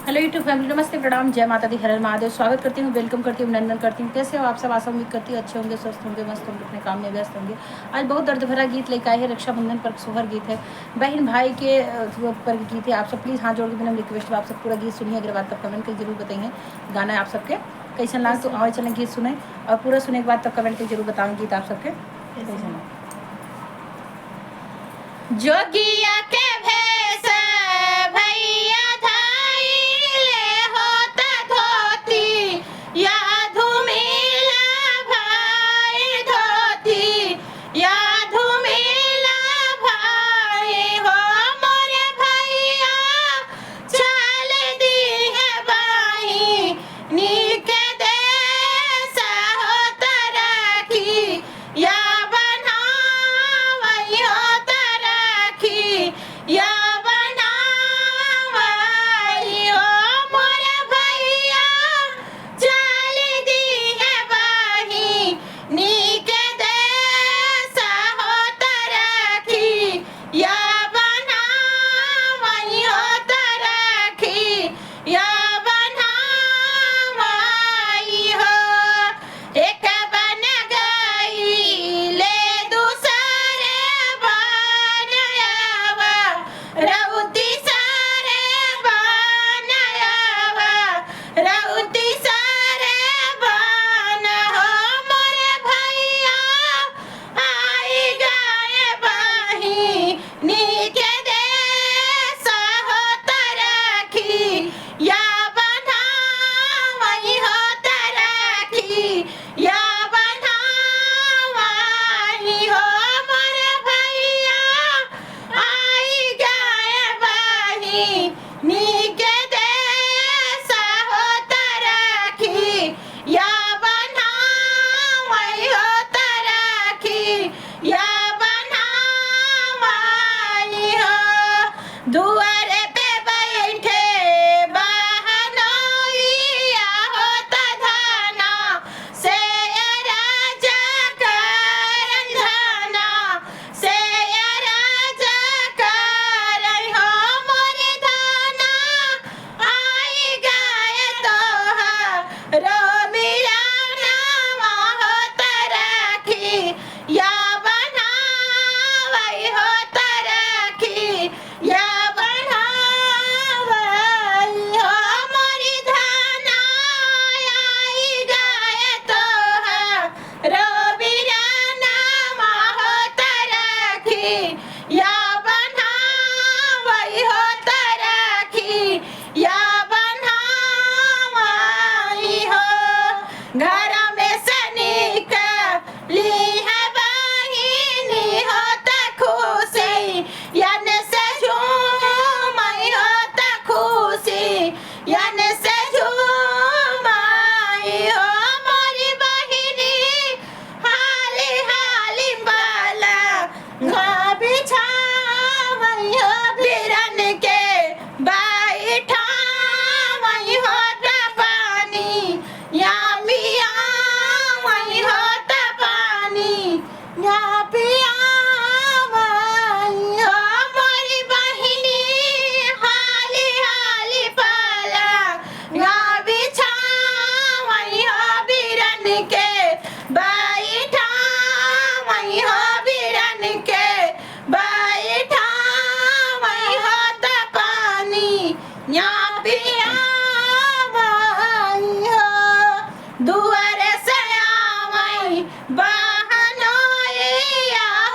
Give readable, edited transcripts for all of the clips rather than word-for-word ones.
Hello YouTube family, नमस्ते, प्रणाम, जय माता दी, हर हर महादेव। स्वागत करती हूँ, वेलकम करती हूँ, अभिनंदन करती हूँ। कैसे हो आप सब? आशा उम्मीद करती हूँ अच्छे होंगे, स्वस्थ होंगे, मस्त होंगे, अपने काम में व्यस्त होंगे। आज बहुत दर्द भरा गीत लेकर आए हैं, रक्षाबंधन पर सोहर गीत है, बहन भाई के पर गीत है। आप सब प्लीज़ हाथ जोड़ के मैंने रिक्वेस्ट है, आप सब पूरा गीत सुनिए। अगर बात तब कमेंट करके जरूर बताइए गाना है आप सबके कैसा लाग, तो आवाज़ चलें गीत सुने और पूरा सुनने के बाद तब कमेंट करके जरूर बताऊँ गीत आप सबके कैसा लगा। जोगिया के भेष भैया धाइले होता धोती या धूमिला भाई धोती या धूमिला भाई हो मोरे भैया चल दी है बाई नीके देश होता राखी या बनावई होता राखी या बनावई हो मोरे भैया चल दी है बाही नीके देश होता राखी या बनावई होता राखी या बनावई हो। एक बन गई ले दूसरे बनायावा रउती सारे बनायावा रउती सारे बना हो मोरे भैया आई गए बाही नीके देश होता राखी या बनावई होता राखी या बनावई हो मोरे भैया आई गए बाही नीके देश होता राखी या बनावई होता राखी या बनावई हो। दुआरे पे बैठे बहनोइया होता धाना से राजा करन धाना से राजा करन हो मोरे धाना आई गए तोहरो मिला नामा होता राखी या बनावई होता राखी या बनावई हो मोरी धाना आई गए तोहरो मिला नामा होता राखी या बनावई होता राखी या बनावई हो। घर में से निकली है बहिनी होता खुशी यन से झूमई होता खुशी यन से झूमई हो मोरी बहिनी हाली हाली बाला घा बिछावई हो बिरन के बैठावई होता पानी या पियावई होता पानी या पियावई हो मोरी बहिनी हाली हाली पाला घा बिछावई हो बिरन के बैठावई हो बिरन के बैठावई होता पानी या पियावई हो। दुआरे से आवई बहनोइया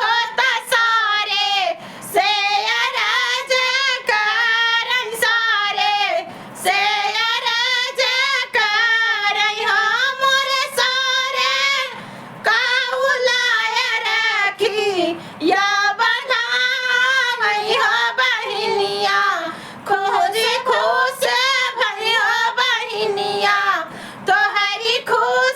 होता सारे से राजा करन सारे से राजा करई हो मोरे सारे काउलाय राखी या बनावई हो बहिनिया खोजी खुश भई हो बहिनिया तोहरी खुश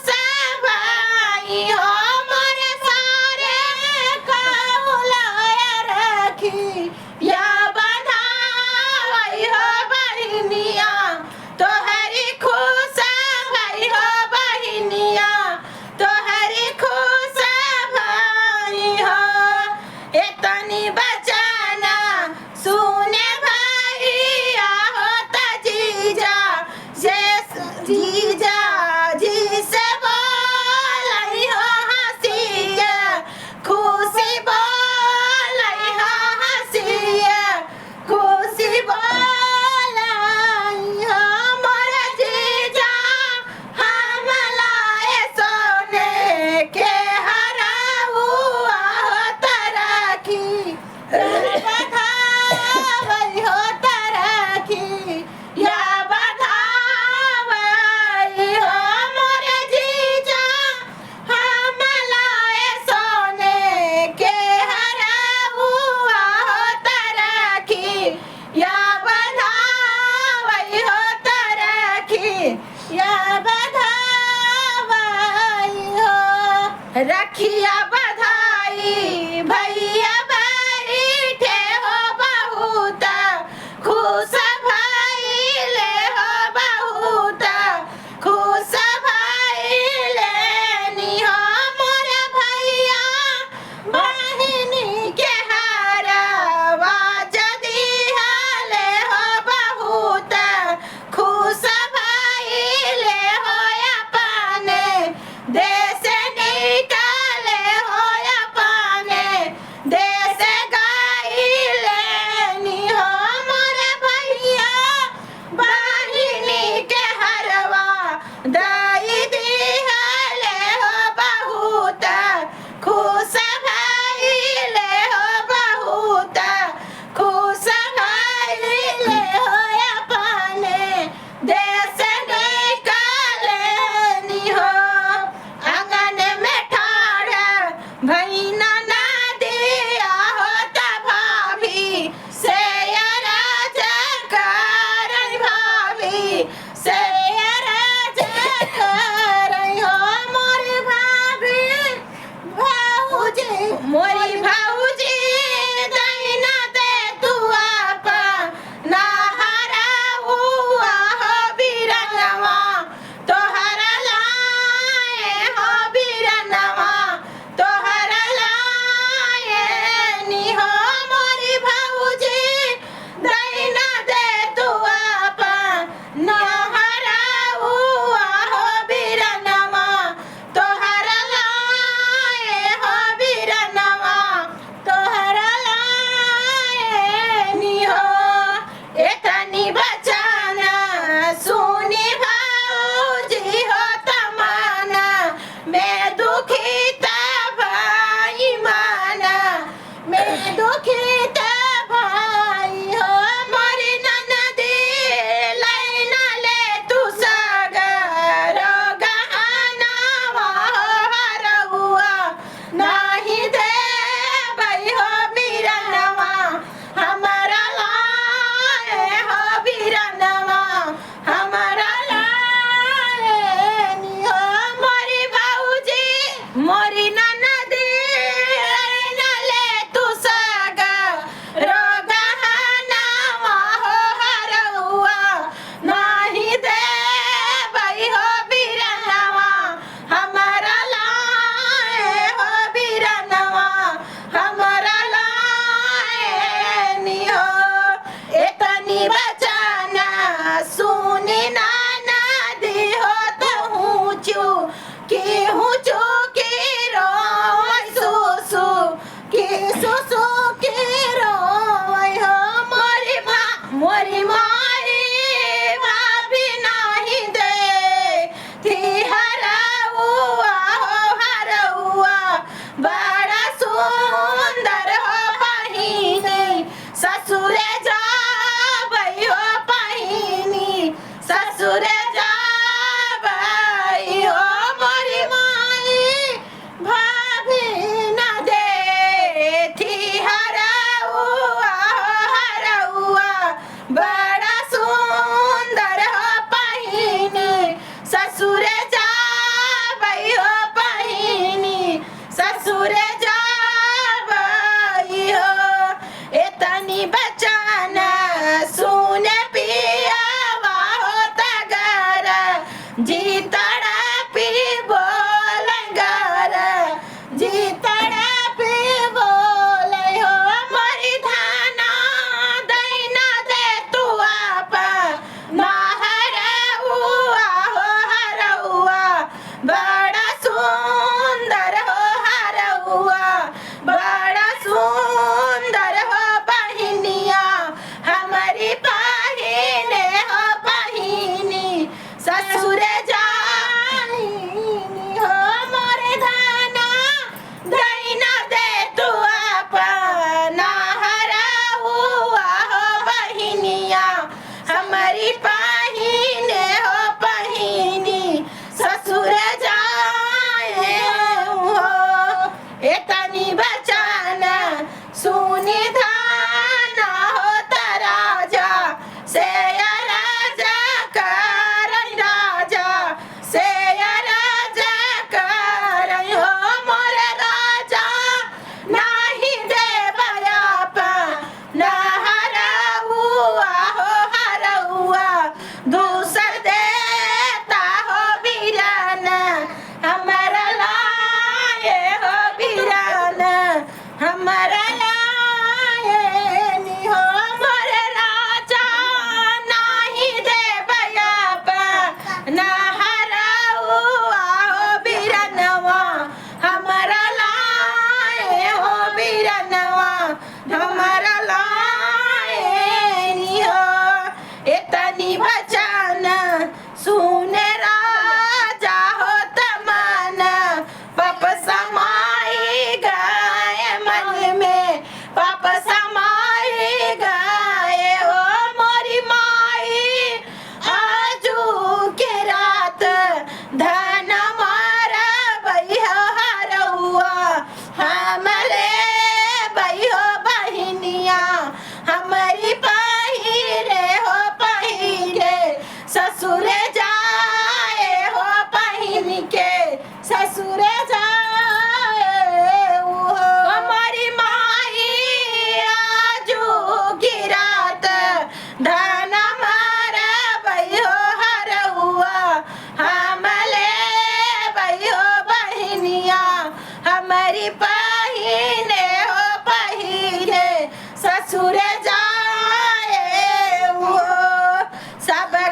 रखिया बधाई भैया बैठे हो बहुत खुश भइले हो बहुत खुश भइले नी हो मोर भैया बहिनी के हरवा जदी हले हो बहुत खुश भइले हो अपने देश निकाले हो अपने देश गइले नी हो मोर भैया बहिनी के हरवा दई दिहले हो बहुत खुश भइले हो बहुत खुश भइले हो अपने देश निकाले नी हो आंगन में ठाड़ भैना ना दिया होता भाभी से राजा करई भाभी से राजा करई हो मोरी भाभी भाऊजी मोरी भाऊजी दैना दे तू आपा ना हरा हुआ हो बीरनवा तोहरा लाए हो बीरनवा तोहरा लाए नी हो मोरी भाऊजी दैना दे तू आपा ना हरा हुआ हो बीरनवा तोहरा लाए हो बीरनवा तोहरा लाए नी हो एतनी बचाना सुनी भाऊजी हो तमाना मैं दुखी भाई माना मैं दुखी भाई हो मोरी ननदी लैना ले तू सागर गहना हो हरहुआ नाही दे भाई हो बीरनवा हमारा लाए हो बीरनवा हमारा लाए नी हो मोरी भाऊजी मोरी ननदी लैना ले तू सागर गहना हो हरहुआ नाही दे भाई हो बीरनवा हमारा लाए हो बीरनवा हमारा लाए नी हो एतनी बचाना सुनी नाना दी हो तो हूँ चू की रो सुसु की सुसु की रो हो मोरी माई भाभी नाही दे थी हरहुआ हो हरहुआ बड़ा सुंदर हो बहिनी ससुरे जाबई हो बहिनी ससुरे जाबई हो मोरी माई भाभी न दे थी हरहुआ हो हरहुआ बड़ा सुंदर हो बहिनी ससुरे जाबई हो बहिनी ससुरे जाबई हो एतनी बचाना सुने पियावा हो तगर जी तड़पी बोलंगर जी तड़पी बोले हो मोरी धाना दैना दे तू आपा ना हरहुआ हो हरहुआ बड़ा सुंदर हो हरहुआ बड़ा सुंदर हो बहिनिया हमारी बहिने हो बहिनी ससुरे जानी हो मोरे धाना दैना दे तू अपना हरहुआ हो बहिनिया हमारी बहिने हो बहिनी ससुरे जाए हो एतनी बचाना सुनी धाना होता राजा से राजा कर राजा से राजा कर हो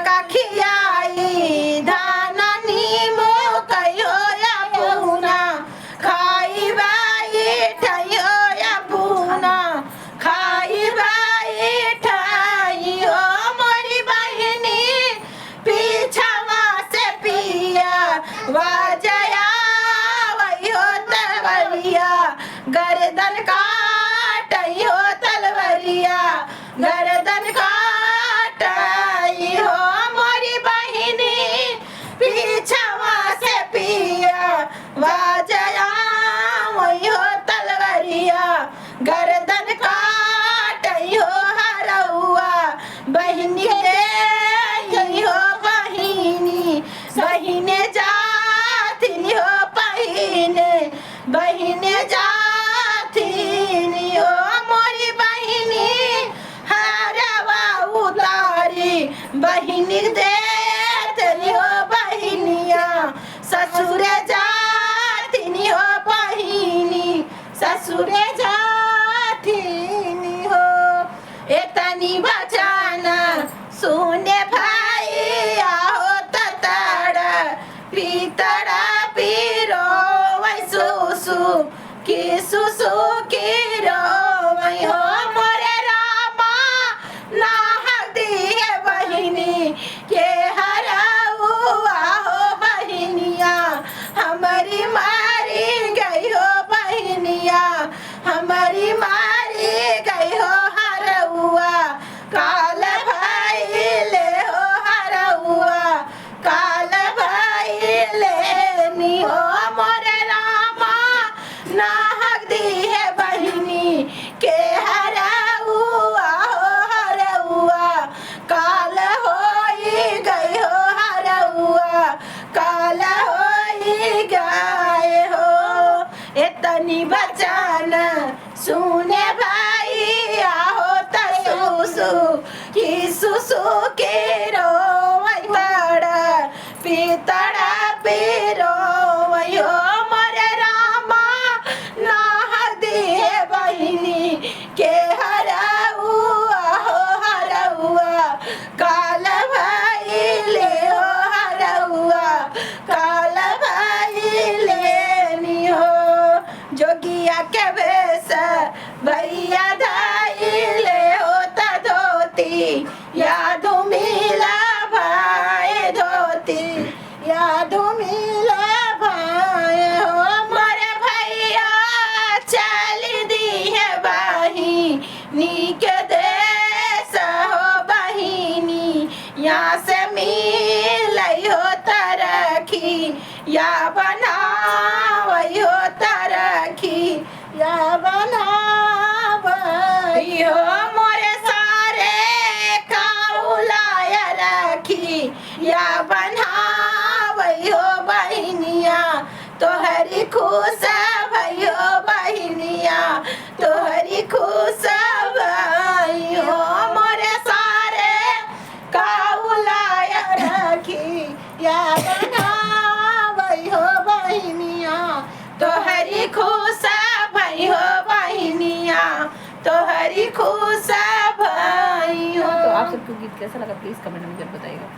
का खियाई धाना नीमो कहियो या पूना खाई बाई ठइयो या पूना खाई बाई ठइयो मोरी बहिनी पीछवा से पिया वाजया वहियो तलवरिया गर्दन काटइयो तलवरिया गर्दन काटइयो मोरी बहिनी पीछवा से पिया वाजया वहियो तलवरिया गर्दन काटइयो हरौआ बहिनी हो बहिनी बहिने जाथिनी हो बहिने जाथिनी हो मोरी बहिनी हरवा उतारी बहिनी देतनी हो बहिनिया ससुर जाथिनी हो बहिनी ससुर जाथिनी हो एतनी बचाना सुने भाई आहो ततड़ा पीतड़ा पीरो वै सुसु की रो वै हो मोरे रामा नाहक दिए बहिनी के हराऊ आहो बहिनिया हमारी मारी गई हो बहिनिया हमारी मारी गई हो हरौआ काल भाई ले हो हरौआ काल भाई लेनी हो मोरे रामा नाहक दी है बहिनी के हरौआ हो हरौआ काल होई गई हो हरौआ काल होई गए हो इतनी बचन सुने भाई आहो सुसु के रो तड़ा पीतड़ा पेरो वयो मोरे रामा नाह दे बहिनी के हराऊ हो हरौआ काल भाई ले हो हरौआ काल भाई लेनी हो जोगिया के बेस भैया धाई ले होता धोती यादू मिला भाई धोती यादू मिला भाई हो मोरे भैया चल दी है बहिनी के देश हो बहिनी यहाँ से मिलई हो तरखी या बनावई हो तरखी या बनावई हो मोरे सारे काउलाया रखी या बनावई हो बहिनिया तोहरी खुश भई हो बहिनिया तोहरी खुश भई हो मोरे सारे काउलाया रखी या बनावई हो बहिनिया तोहरी खुश भई हो बहिनिया तोहरी खुश भई हो। तो आप सबको गीत कैसा लगा प्लीज कमेंट में जरूर बताइएगा।